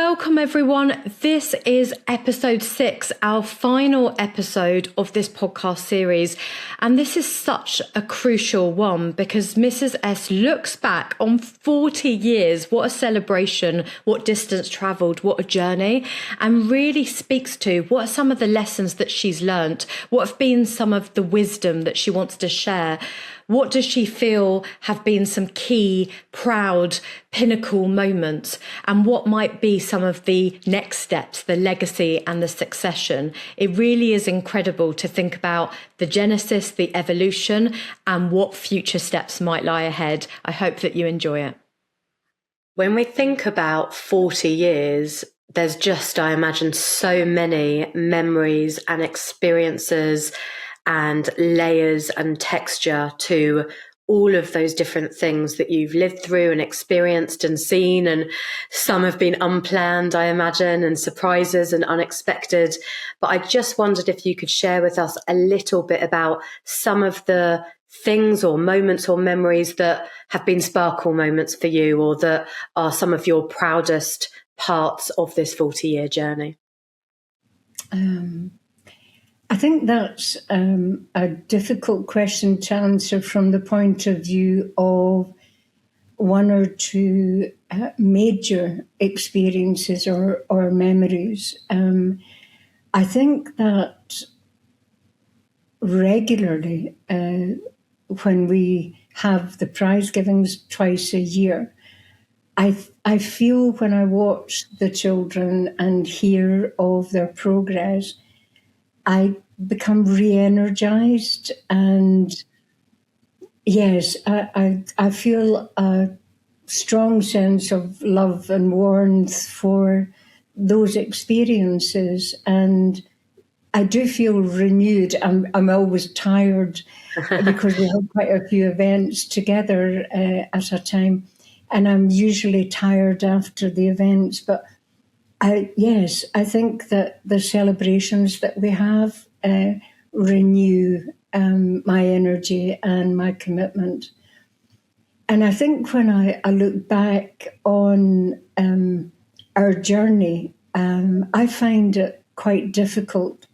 welcome everyone. This is episode 6, our final episode of this podcast series. And this is such a crucial one because Mrs S looks back on 40 years. What a celebration, what distance travelled, what a journey, and really speaks to what are some of the lessons that she's learnt, what have been some of the wisdom that she wants to share. What does she feel have been some key, proud, pinnacle moments? And what might be some of the next steps, the legacy and the succession? It really is incredible to think about the genesis, the evolution, and what future steps might lie ahead. I hope that you enjoy it. When we think about 40 years, there's just, I imagine, so many memories and experiences and layers and texture to all of those different things that you've lived through and experienced and seen. And some have been unplanned, I imagine, and surprises and unexpected. But I just wondered if you could share with us a little bit about some of the things or moments or memories that have been sparkle moments for you, or that are some of your proudest parts of this 40-year journey. I think that's a difficult question to answer from the point of view of one or two major experiences or memories. I think that regularly, when we have the prize givings twice a year, I feel when I watch the children and hear of their progress, I become re-energized, and yes, I feel a strong sense of love and warmth for those experiences, and I do feel renewed. I'm always tired because we have quite a few events together at a time, and I'm usually tired after the events, but I think that the celebrations that we have renew my energy and my commitment. And I think when I look back on our journey, I find it quite difficult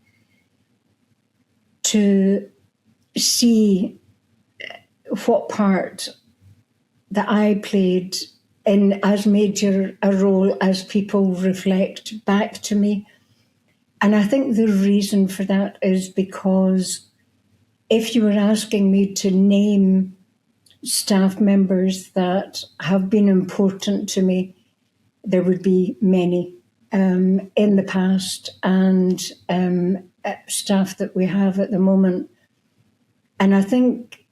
to see what part that I played in as major a role as people reflect back to me. And I think the reason for that is because if you were asking me to name staff members that have been important to me, there would be many in the past and staff that we have at the moment. And I think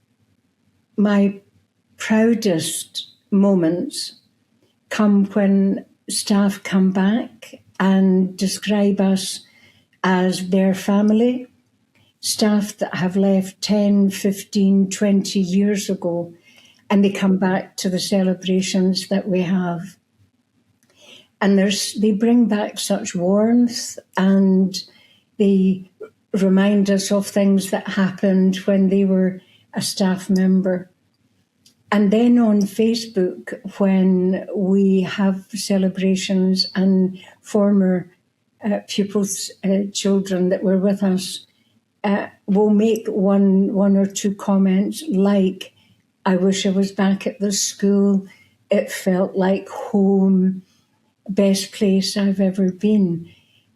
my proudest moments come when staff come back and describe us as their family, staff that have left 10, 15, 20 years ago, and they come back to the celebrations that we have. And they bring back such warmth, and they remind us of things that happened when they were a staff member. And then on Facebook, when we have celebrations and former pupils' children that were with us will make one or two comments like, "I wish I was back at the school. It felt like home, best place I've ever been."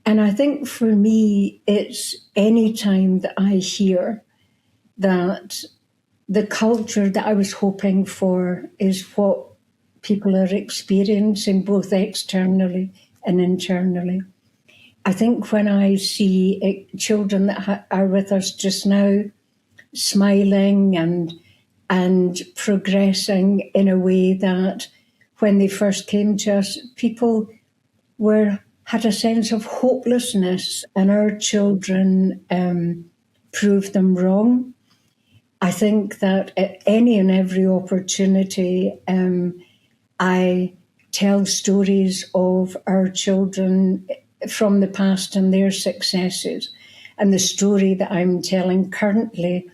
And I think for me, it's any time that I hear that the culture that I was hoping for is what people are experiencing, both externally and internally. I think when I see children that are with us just now, smiling and progressing in a way that when they first came to us, people had a sense of hopelessness, and our children proved them wrong. I think that at any and every opportunity, I tell stories of our children from the past and their successes. And the story that I'm telling currently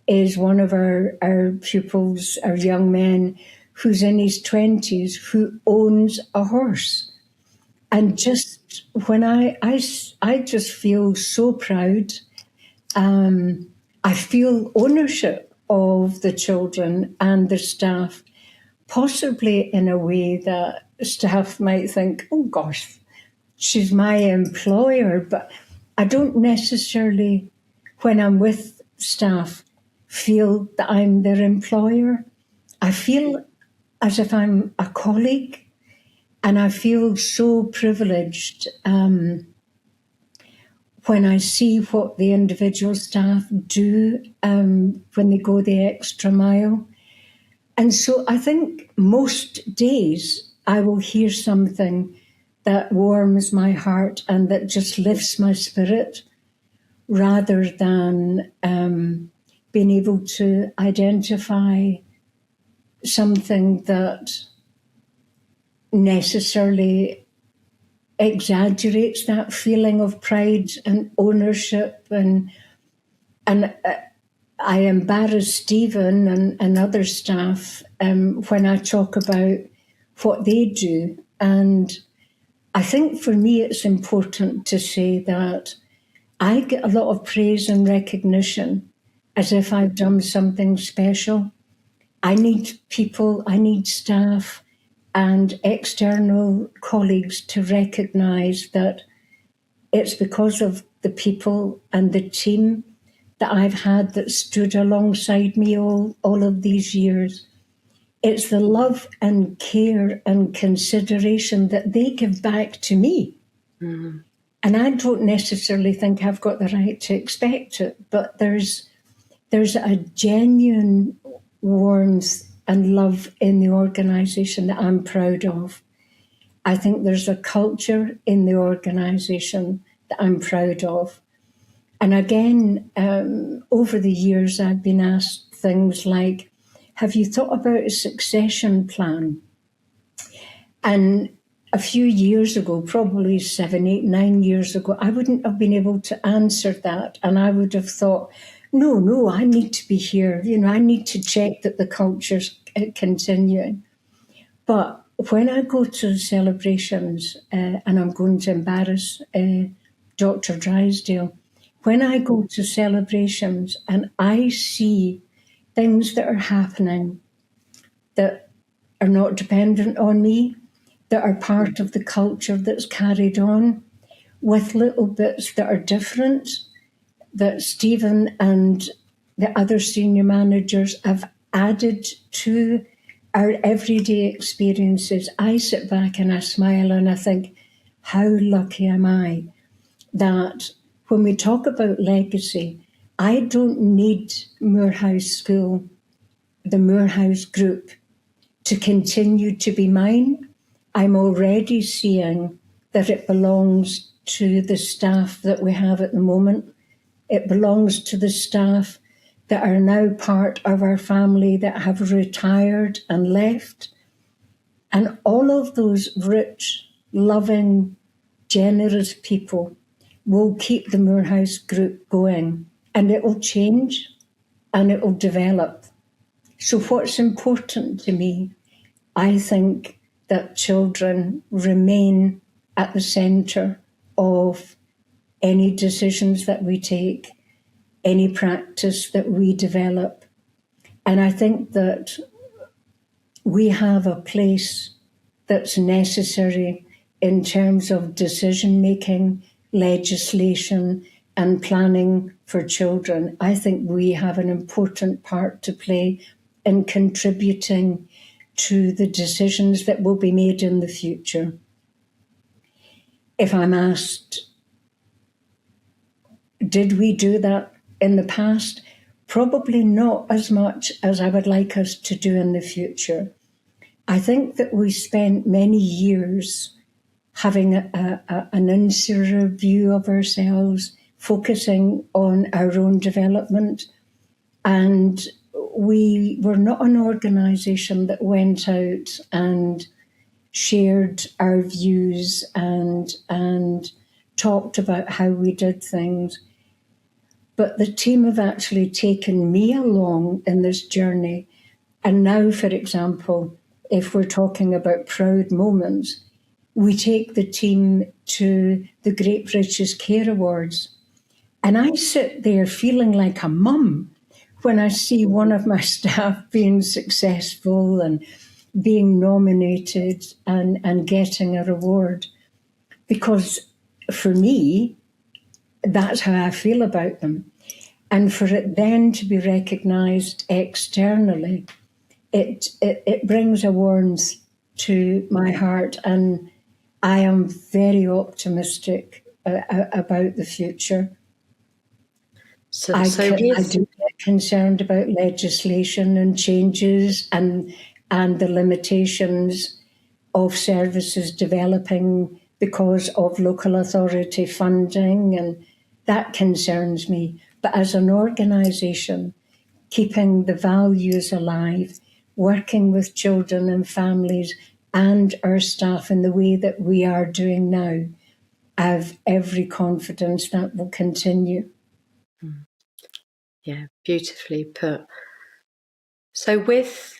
is one of our pupils, our young man, who's in his 20s, who owns a horse. And just when I just feel so proud. I feel ownership of the children and the staff, possibly in a way that staff might think, oh gosh, she's my employer. But I don't necessarily, when I'm with staff, feel that I'm their employer. I feel as if I'm a colleague, and I feel so privileged when I see what the individual staff do when they go the extra mile. And so I think most days I will hear something that warms my heart and that just lifts my spirit, rather than being able to identify something that necessarily exaggerates that feeling of pride and ownership. And I embarrass Stephen and other staff when I talk about what they do. And I think for me it's important to say that I get a lot of praise and recognition as if I've done something special. I need people, I need staff and external colleagues to recognise that it's because of the people and the team that I've had that stood alongside me all of these years. It's the love and care and consideration that they give back to me. Mm-hmm. And I don't necessarily think I've got the right to expect it, but there's a genuine warmth and love in the organisation that I'm proud of. I think there's a culture in the organisation that I'm proud of. And again, over the years, I've been asked things like, have you thought about a succession plan? And a few years ago, probably 7, 8, 9 years ago, I wouldn't have been able to answer that. And I would have thought, no, I need to be here. I need to check that the culture's continuing. But when I go to celebrations, and I'm going to embarrass Dr. Drysdale, when I go to celebrations and I see things that are happening that are not dependent on me, that are part of the culture that's carried on, with little bits that are different, that Stephen and the other senior managers have added to our everyday experiences, I sit back and I smile and I think, how lucky am I that when we talk about legacy, I don't need Moorhouse School, the Moorhouse Group, to continue to be mine. I'm already seeing that it belongs to the staff that we have at the moment. It belongs to the staff that are now part of our family that have retired and left. And all of those rich, loving, generous people will keep the Moorhouse Group going, and it will change and it will develop. So what's important to me, I think that children remain at the centre of any decisions that we take, any practice that we develop. And I think that we have a place that's necessary in terms of decision-making, legislation, and planning for children. I think we have an important part to play in contributing to the decisions that will be made in the future. If I'm asked, did we do that in the past? Probably not as much as I would like us to do in the future. I think that we spent many years having an insular view of ourselves, focusing on our own development. And we were not an organisation that went out and shared our views and talked about how we did things. But the team have actually taken me along in this journey. And now, for example, if we're talking about proud moments, we take the team to the Great British Care Awards. And I sit there feeling like a mum when I see one of my staff being successful and being nominated and getting a reward. Because for me, that's how I feel about them. And for it then to be recognised externally, it brings a warmth to my heart, and I am very optimistic about the future. I do get concerned about legislation and changes and the limitations of services developing because of local authority funding, and that concerns me. But as an organisation, keeping the values alive, working with children and families and our staff in the way that we are doing now, I have every confidence that will continue. Yeah, beautifully put. So with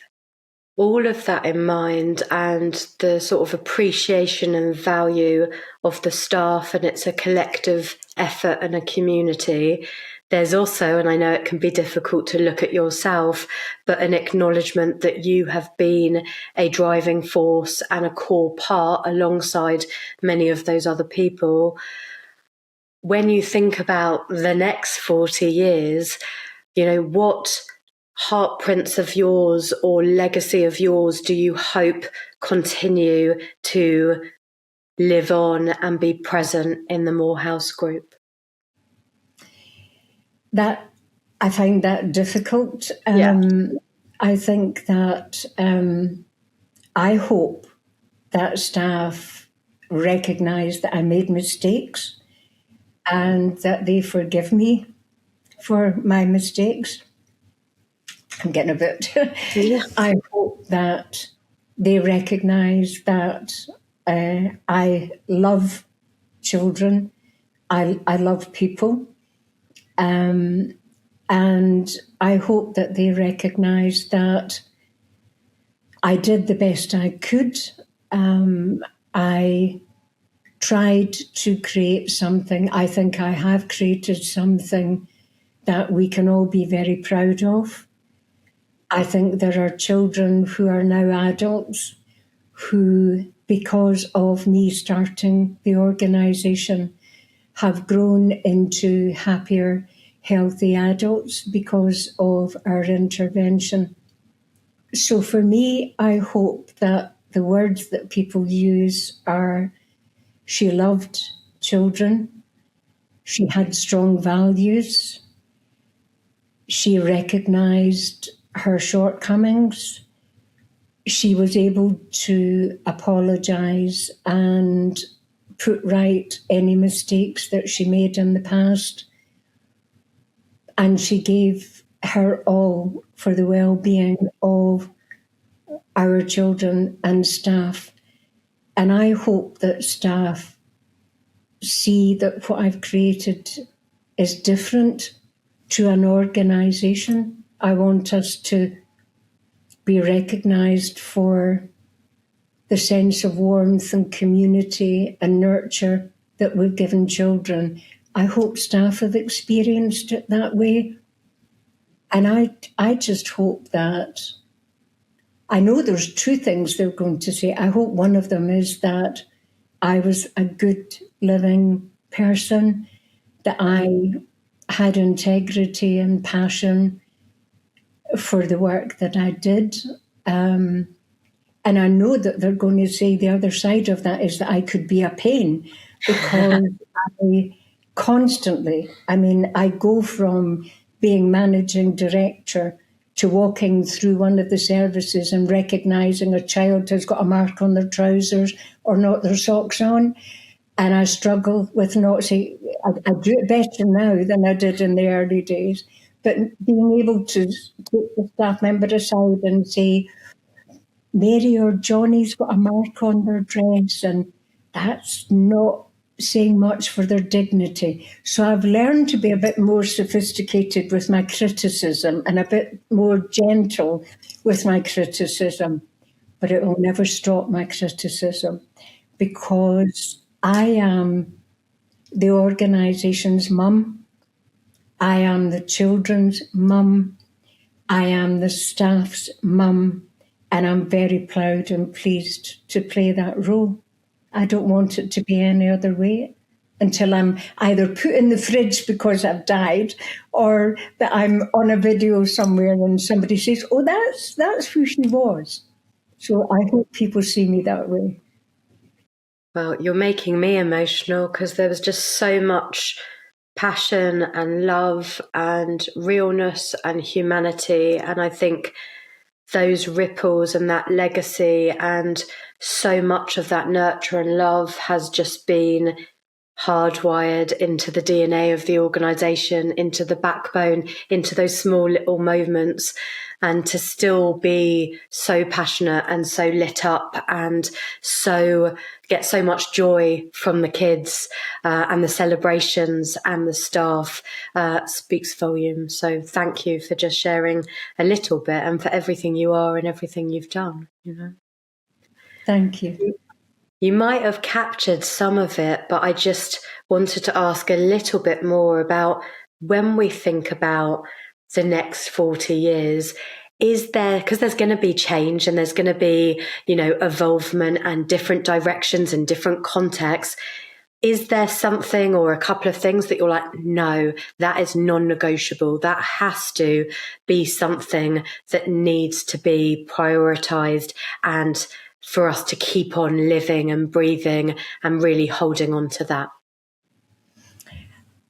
all of that in mind and the sort of appreciation and value of the staff, and it's a collective effort and a community, there's also, and I know it can be difficult to look at yourself, but an acknowledgement that you have been a driving force and a core part alongside many of those other people. When you think about the next 40 years, you know, what heartprints of yours or legacy of yours do you hope continue to live on and be present in the Morehouse Group? That I find that difficult. I think that I hope that staff recognise that I made mistakes and that they forgive me for my mistakes. I'm getting a bit... I hope that they recognise that I love children, I love people, and I hope that they recognise that I did the best I could. I tried to create something. I think I have created something that we can all be very proud of. I think there are children who are now adults who, because of me starting the organisation, have grown into happier, healthy adults because of our intervention. So for me, I hope that the words that people use are, she loved children, she had strong values, she recognised her shortcomings, she was able to apologise and put right any mistakes that she made in the past, and she gave her all for the well-being of our children and staff. And I hope that staff see that what I've created is different to an organisation. I want us to be recognised for the sense of warmth and community and nurture that we've given children. I hope staff have experienced it that way. And I just hope that, I know there's two things they're going to say. I hope one of them is that I was a good living person, that I had integrity and passion for the work that I did. And I know that they're going to say the other side of that is that I could be a pain, because I constantly, I go from being managing director to walking through one of the services and recognising a child has got a mark on their trousers or not their socks on. And I struggle with not saying, I do it better now than I did in the early days, but being able to take the staff member aside and say, Mary or Johnny's got a mark on their dress, and that's not saying much for their dignity. So I've learned to be a bit more sophisticated with my criticism and a bit more gentle with my criticism, but it will never stop my criticism, because I am the organisation's mum, I am the children's mum, I am the staff's mum, and I'm very proud and pleased to play that role. I don't want it to be any other way until I'm either put in the fridge because I've died, or that I'm on a video somewhere and somebody says, oh, that's who she was. So I hope people see me that way. Well, you're making me emotional because there was just so much passion and love and realness and humanity. And I think those ripples and that legacy and so much of that nurture and love has just been hardwired into the DNA of the organisation, into the backbone, into those small little moments. And to still be so passionate and so lit up and so get so much joy from the kids and the celebrations and the staff speaks volumes. So thank you for just sharing a little bit and for everything you are and everything you've done. You know. Thank you. You might have captured some of it, but I just wanted to ask a little bit more about when we think about the next 40 years, is there, because there's going to be change and there's going to be, you know, evolvement and different directions and different contexts. Is there something or a couple of things that you're like, no, that is non-negotiable. That has to be something that needs to be prioritized and for us to keep on living and breathing and really holding on to that?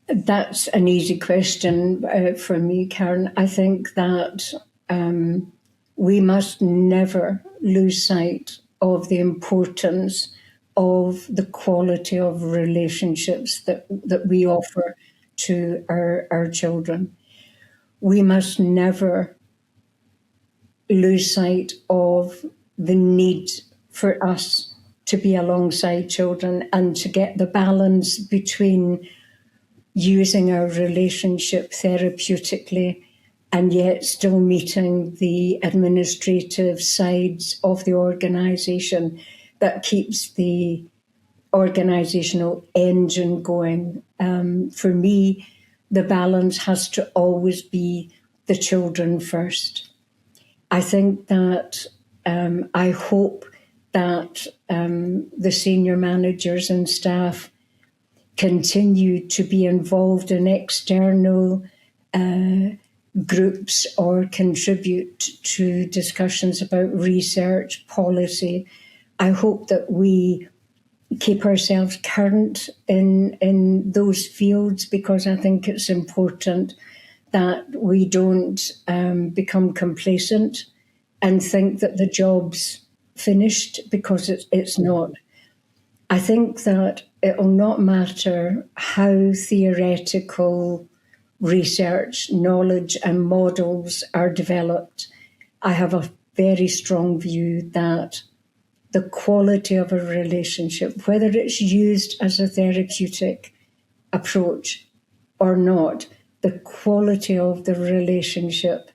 That's an easy question for me, Karen. I think that we must never lose sight of the importance of the quality of relationships that we offer to our children. We must never lose sight of the need for us to be alongside children and to get the balance between using our relationship therapeutically and yet still meeting the administrative sides of the organisation that keeps the organisational engine going. For me, the balance has to always be the children first. I think that I hope that the senior managers and staff continue to be involved in external groups or contribute to discussions about research, policy. I hope that we keep ourselves current in those fields, because I think it's important that we don't become complacent and think that the job's finished, because it's not. I think that it will not matter how theoretical research, knowledge and models are developed. I have a very strong view that the quality of a relationship, whether it's used as a therapeutic approach or not, the quality of the relationship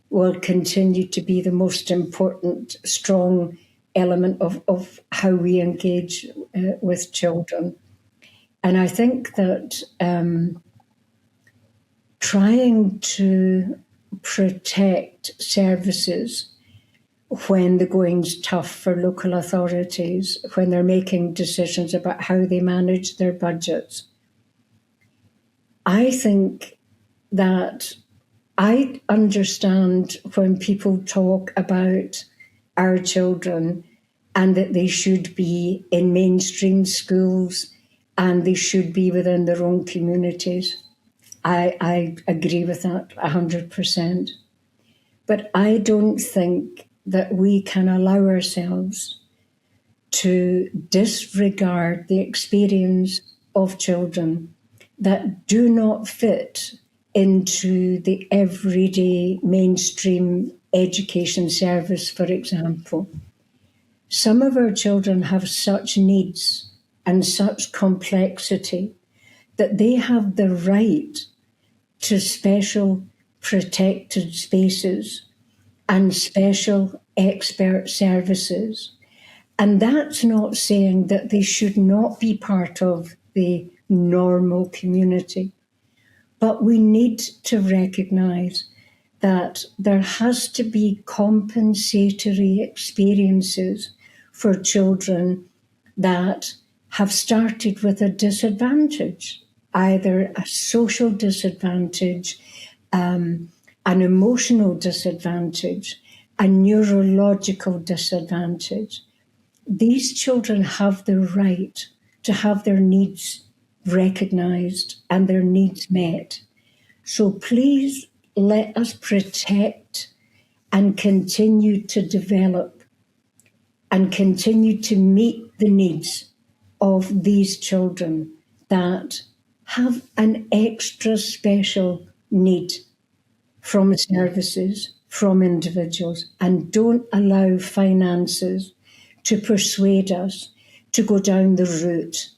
will continue to be the most important, strong element of how we engage with children. And I think that trying to protect services when the going's tough for local authorities, when they're making decisions about how they manage their budgets, I think that I understand when people talk about our children and that they should be in mainstream schools and they should be within their own communities. I agree with that 100%. But I don't think that we can allow ourselves to disregard the experience of children that do not fit into the everyday mainstream education service, for example. Some of our children have such needs and such complexity that they have the right to special protected spaces and special expert services. And that's not saying that they should not be part of the normal community. But we need to recognise that there has to be compensatory experiences for children that have started with a disadvantage, either a social disadvantage, an emotional disadvantage, a neurological disadvantage. These children have the right to have their needs recognised and their needs met. So please let us protect and continue to develop and continue to meet the needs of these children that have an extra special need from services, from individuals, and don't allow finances to persuade us to go down the route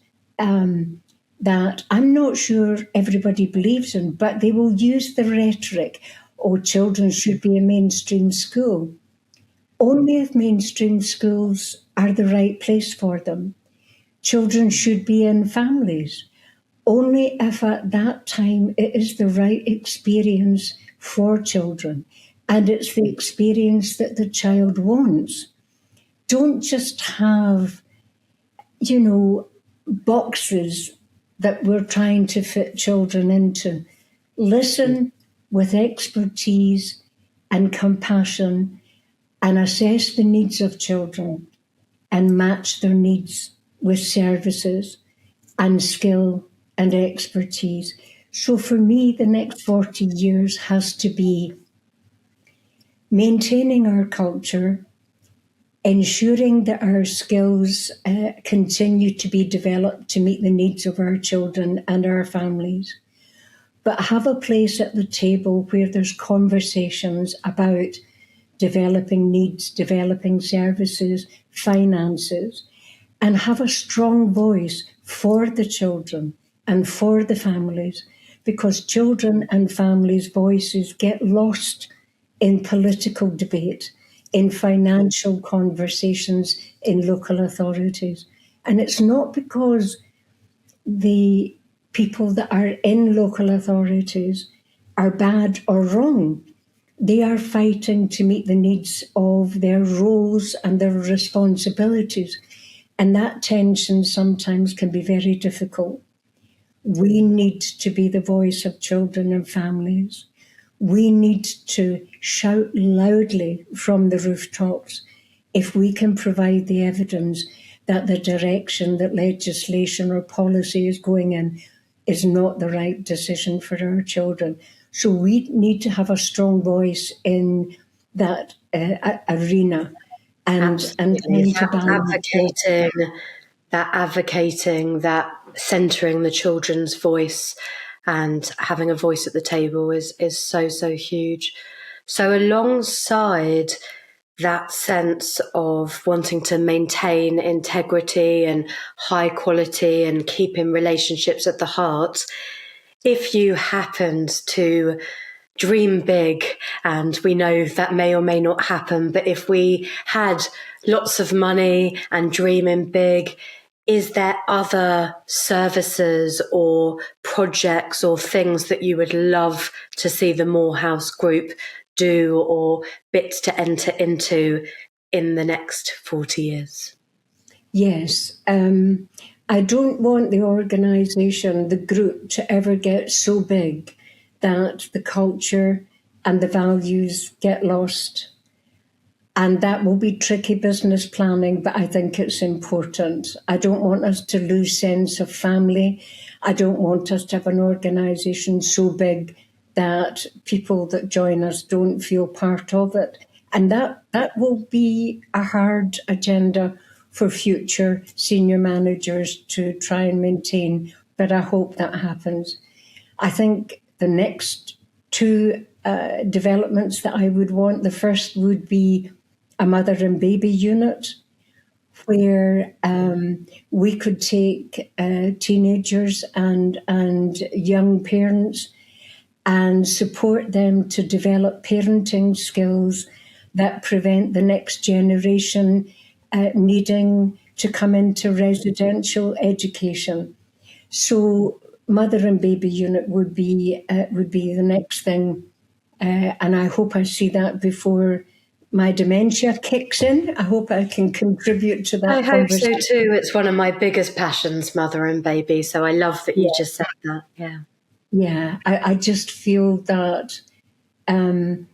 that I'm not sure everybody believes in, but they will use the rhetoric, oh, children should be in mainstream school. Only if mainstream schools are the right place for them. Children should be in families. Only if at that time it is the right experience for children and it's the experience that the child wants. Don't just have, boxes that we're trying to fit children into. Listen with expertise and compassion and assess the needs of children and match their needs with services and skill and expertise. So for me, the next 40 years has to be maintaining our culture, ensuring that our skills continue to be developed to meet the needs of our children and our families, but have a place at the table where there's conversations about developing needs, developing services, finances, and have a strong voice for the children and for the families, because children and families' voices get lost in political debate, in financial conversations in local authorities. And it's not because the people that are in local authorities are bad or wrong. They are fighting to meet the needs of their roles and their responsibilities. And that tension sometimes can be very difficult. We need to be the voice of children and families. We need to shout loudly from the rooftops if we can provide the evidence that the direction that legislation or policy is going in is not the right decision for our children. So we need to have a strong voice in that arena and to advocating, that centering the children's voice and having a voice at the table is so huge. So alongside that sense of wanting to maintain integrity and high quality and keeping relationships at the heart, if you happened to dream big, and we know that may or may not happen, but if we had lots of money and dreaming big, is there other services or projects or things that you would love to see the Morehouse Group do or bits to enter into in the next 40 years? Yes. I don't want the organisation, the group, to ever get so big that the culture and the values get lost. And that will be tricky business planning, but I think it's important. I don't want us to lose sense of family. I don't want us to have an organisation so big that people that join us don't feel part of it. And that will be a hard agenda for future senior managers to try and maintain, but I hope that happens. I think the next two developments that I would want, the first would be a mother and baby unit where we could take teenagers and young parents and support them to develop parenting skills that prevent the next generation needing to come into residential education. So mother and baby unit would be the next thing, and I hope I see that before my dementia kicks in. I hope I can contribute to that I hope so conversation. too. It's one of my biggest passions, mother and baby. So I love that you just said that. Yeah. Yeah, I just feel that the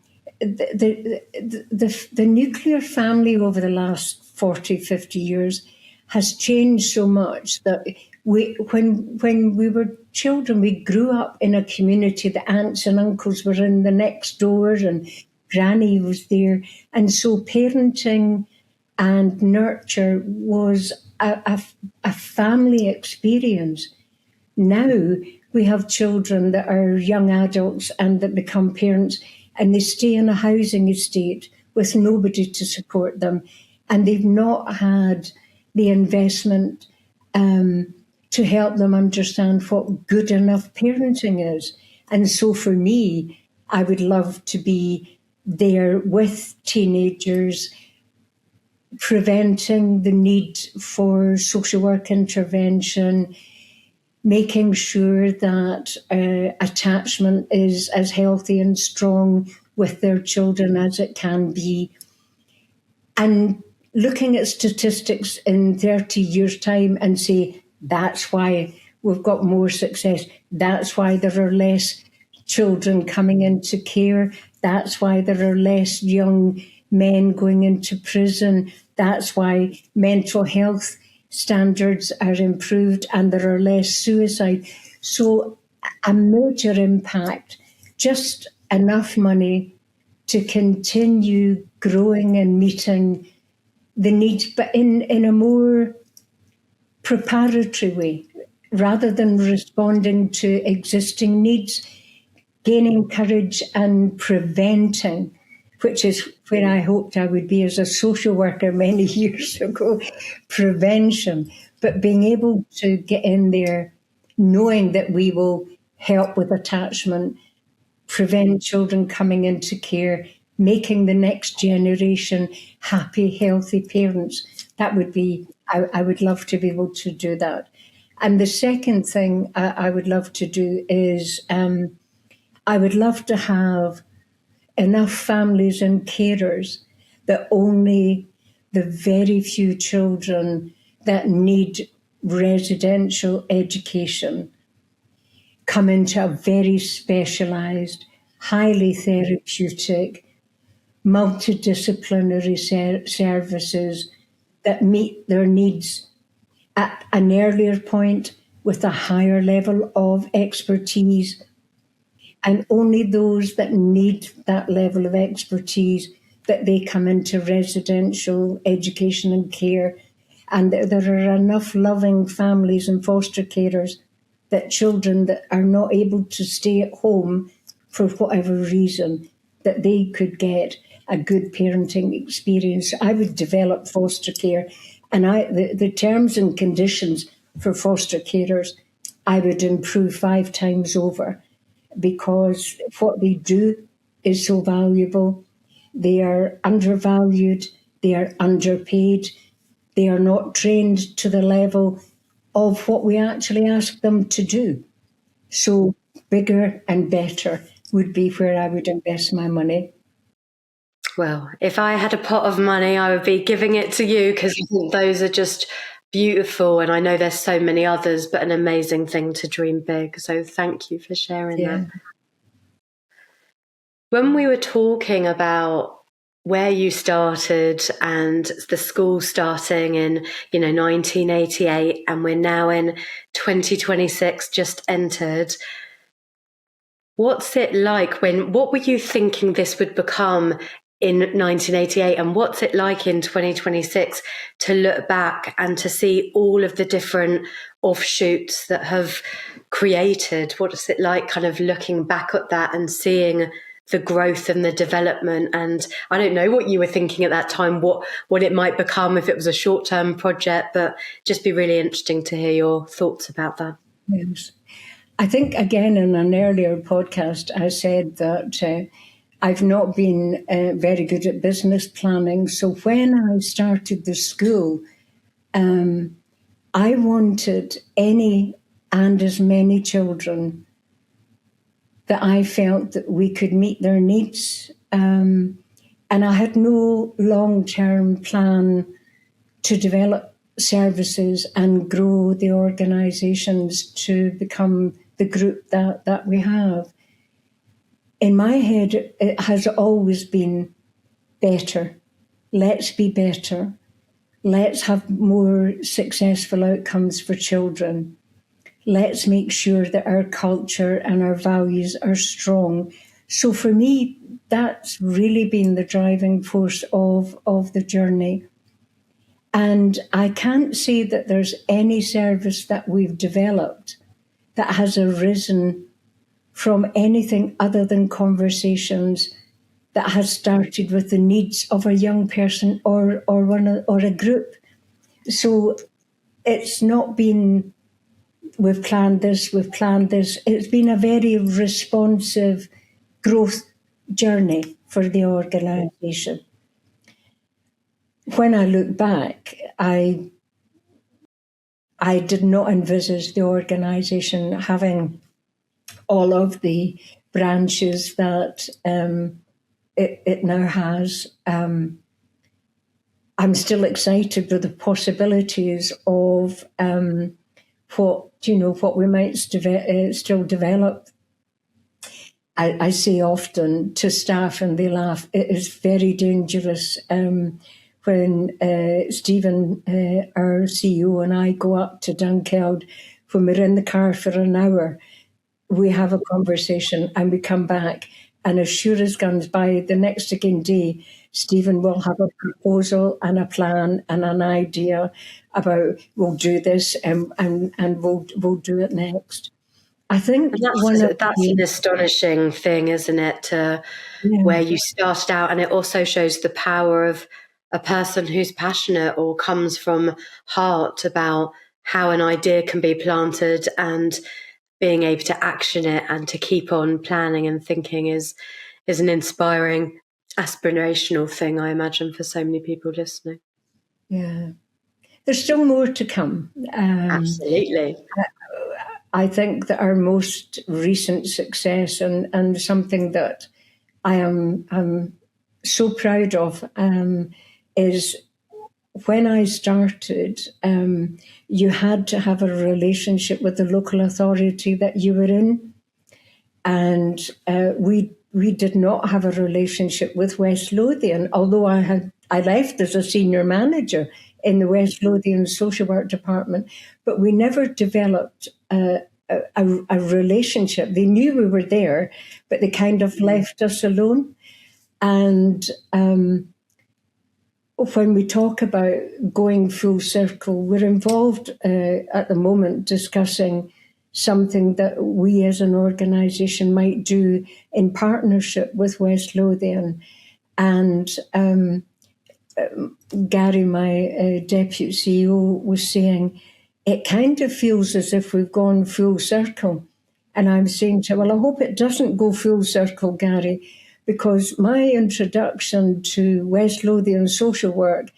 nuclear family over the last 40, 50 years has changed so much that when we were children, we grew up in a community. The aunts and uncles were in the next doors and granny was there. And so parenting and nurture was a family experience. Now we have children that are young adults and that become parents, and they stay in a housing estate with nobody to support them, and they've not had the investment to help them understand what good enough parenting is. And so for me, I would love to be there with teenagers, preventing the need for social work intervention, making sure that attachment is as healthy and strong with their children as it can be, and looking at statistics in 30 years' time and say, that's why we've got more success. That's why there are less children coming into care. That's why there are less young men going into prison. That's why mental health standards are improved and there are less suicide. So a major impact, just enough money to continue growing and meeting the needs, but in a more preparatory way, rather than responding to existing needs, gaining courage and preventing, which is where I hoped I would be as a social worker many years ago, prevention, but being able to get in there, knowing that we will help with attachment, prevent children coming into care, making the next generation happy, healthy parents. That would be, I would love to be able to do that. And the second thing I would love to do is I would love to have enough families and carers that only the very few children that need residential education come into a very specialised, highly therapeutic, multidisciplinary services that meet their needs at an earlier point with a higher level of expertise. And only those that need that level of expertise, that they come into residential education and care. And there are enough loving families and foster carers that children that are not able to stay at home for whatever reason, that they could get a good parenting experience. I would develop foster care, and the terms and conditions for foster carers, I would improve 5 times over, because what they do is so valuable. They are undervalued, they are underpaid, they are not trained to the level of what we actually ask them to do. So bigger and better would be where I would invest my money. Well, if I had a pot of money, I would be giving it to you, because I think those are just beautiful. And I know there's so many others, but an amazing thing to dream big. So thank you for sharing that. When we were talking about where you started and the school starting in, 1988, and we're now in 2026, just entered, what's it like what were you thinking this would become in 1988, and what's it like in 2026 to look back and to see all of the different offshoots that have created? What is it like kind of looking back at that and seeing the growth and the development? And I don't know what you were thinking at that time, what it might become if it was a short-term project, but just be really interesting to hear your thoughts about that. Yes. I think, again, in an earlier podcast, I said that I've not been very good at business planning. So when I started the school, I wanted any and as many children that I felt that we could meet their needs. And I had no long-term plan to develop services and grow the organisations to become the group that we have. In my head, it has always been better. Let's be better. Let's have more successful outcomes for children. Let's make sure that our culture and our values are strong. So for me, that's really been the driving force of the journey. And I can't say that there's any service that we've developed that has arisen from anything other than conversations that has started with the needs of a young person or a group. So it's not been, we've planned this. It's been a very responsive growth journey for the organisation. When I look back, I did not envisage the organisation having all of the branches that it now has. I'm still excited with the possibilities of what we might still develop. I say often to staff, and they laugh, it is very dangerous when Stephen, our CEO, and I go up to Dunkeld, when we're in the car for an hour, we have a conversation and we come back, and as sure as guns, by the next again day, Stephen will have a proposal and a plan and an idea about, we'll do this and we'll do it next. I think that's an astonishing thing, isn't it? Where you started out, and it also shows the power of a person who's passionate or comes from heart about how an idea can be planted, and being able to action it and to keep on planning and thinking is an inspiring, aspirational thing, I imagine, for so many people listening. Yeah. There's still more to come. Absolutely. I think that our most recent success and something that I am so proud of is when I started, you had to have a relationship with the local authority that you were in. And we did not have a relationship with West Lothian, although I left as a senior manager in the West Lothian social work department, but we never developed a relationship. They knew we were there, but they kind of left us alone. And when we talk about going full circle, we're involved at the moment discussing something that we as an organisation might do in partnership with West Lothian. And Gary, my deputy CEO, was saying, it kind of feels as if we've gone full circle. And I'm saying to him, well, I hope it doesn't go full circle, Gary, because my introduction to West Lothian social work,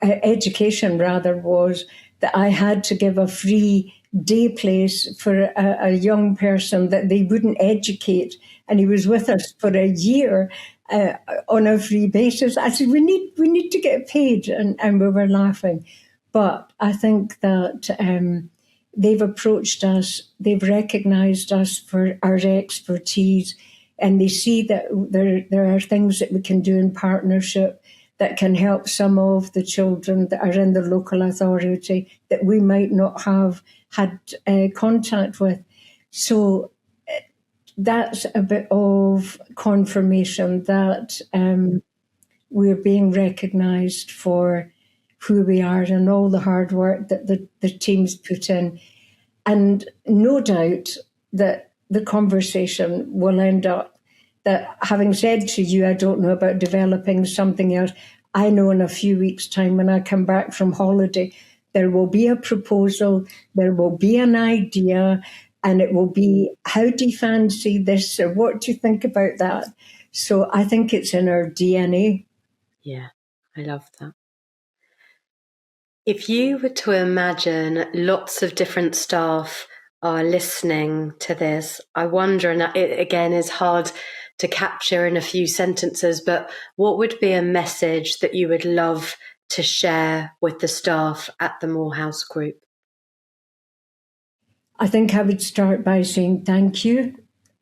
education rather, was that I had to give a free day place for a young person that they wouldn't educate. And he was with us for a year on a free basis. I said, we need to get paid. And we were laughing. But I think that they've approached us, they've recognised us for our expertise, and they see that there are things that we can do in partnership that can help some of the children that are in the local authority that we might not have had contact with. So that's a bit of confirmation that we're being recognised for who we are and all the hard work that the teams put in. And no doubt that the conversation will end up that, having said to you, I don't know about developing something else, I know in a few weeks' time when I come back from holiday, there will be a proposal, there will be an idea, and it will be, how do you fancy this, or what do you think about that? So I think it's in our DNA. Yeah, I love that. If you were to imagine lots of different staff are listening to this, I wonder, and it again is hard to capture in a few sentences, but what would be a message that you would love to share with the staff at the Morehouse Group? I think I would start by saying thank you.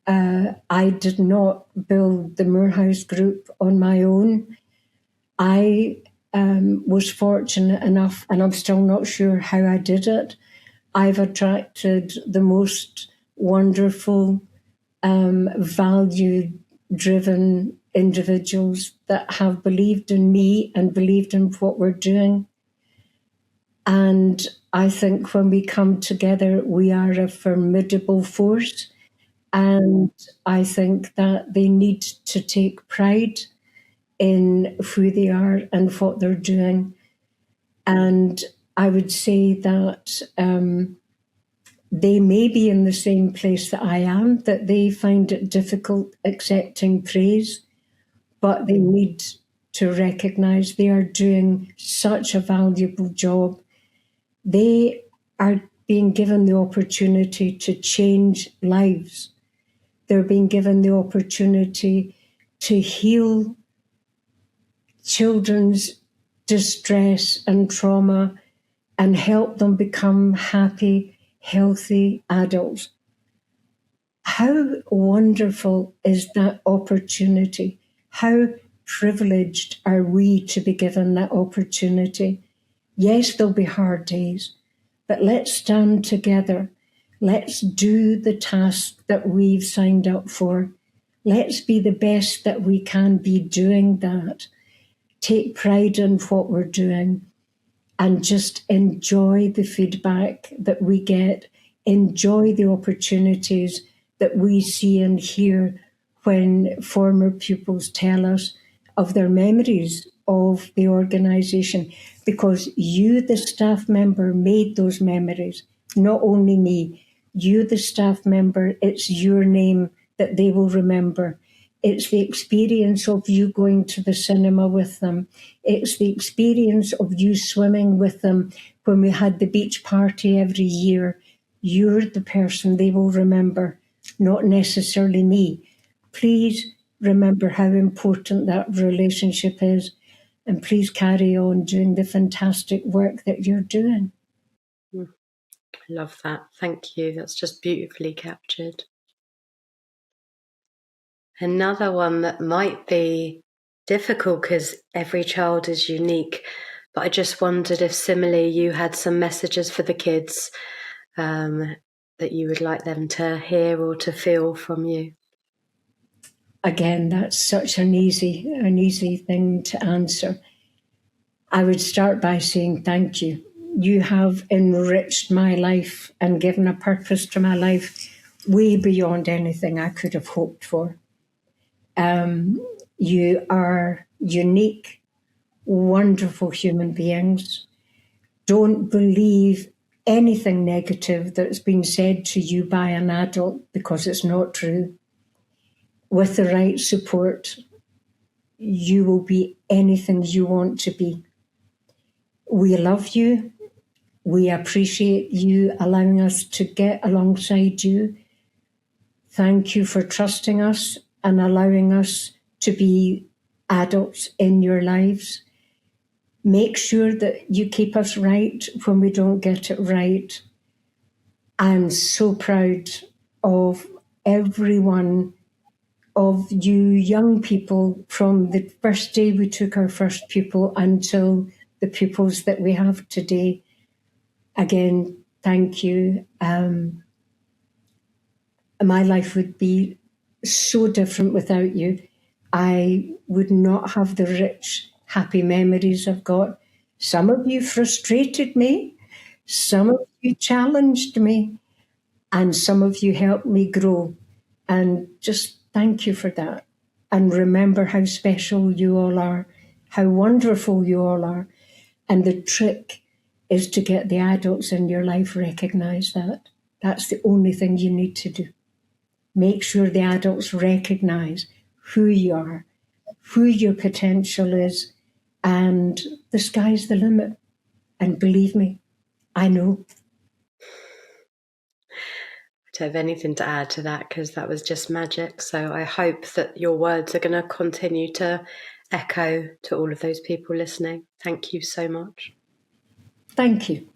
I did not build the Morehouse Group on my own. I was fortunate enough, and I'm still not sure how I did it. I've attracted the most wonderful, value-driven individuals that have believed in me and believed in what we're doing. And I think when we come together, we are a formidable force. And I think that they need to take pride in who they are and what they're doing. And I would say that they may be in the same place that I am, that they find it difficult accepting praise, but they need to recognise they are doing such a valuable job. They are being given the opportunity to change lives. They're being given the opportunity to heal children's distress and trauma and help them become happy, healthy adults. How wonderful is that opportunity? How privileged are we to be given that opportunity? Yes, there'll be hard days, but let's stand together. Let's do the task that we've signed up for. Let's be the best that we can be doing that. Take pride in what we're doing and just enjoy the feedback that we get. Enjoy the opportunities that we see and hear when former pupils tell us of their memories of the organisation, because you, the staff member, made those memories, not only me. You, the staff member, it's your name that they will remember. It's the experience of you going to the cinema with them. It's the experience of you swimming with them when we had the beach party every year. You're the person they will remember, not necessarily me. Please remember how important that relationship is, and please carry on doing the fantastic work that you're doing. I love that. Thank you. That's just beautifully captured. Another one that might be difficult because every child is unique, but I just wondered if similarly you had some messages for the kids that you would like them to hear or to feel from you. Again, that's such an easy thing to answer. I would start by saying thank you. You have enriched my life and given a purpose to my life way beyond anything I could have hoped for. You are unique, wonderful human beings. Don't believe anything negative that's been said to you by an adult, because it's not true. With the right support, you will be anything you want to be. We love you. We appreciate you allowing us to get alongside you. Thank you for trusting us and allowing us to be adults in your lives. Make sure that you keep us right when we don't get it right. I'm so proud of every one of you young people from the first day we took our first pupil until the pupils that we have today. Again, thank you. My life would be so different without you. I would not have the rich, happy memories I've got. Some of you frustrated me. Some of you challenged me. And some of you helped me grow. And just thank you for that. And remember how special you all are, how wonderful you all are. And the trick is to get the adults in your life recognise that. That's the only thing you need to do. Make sure the adults recognise who you are, who your potential is, and the sky's the limit. And believe me, I know. I don't have anything to add to that because that was just magic. So I hope that your words are going to continue to echo to all of those people listening. Thank you so much. Thank you.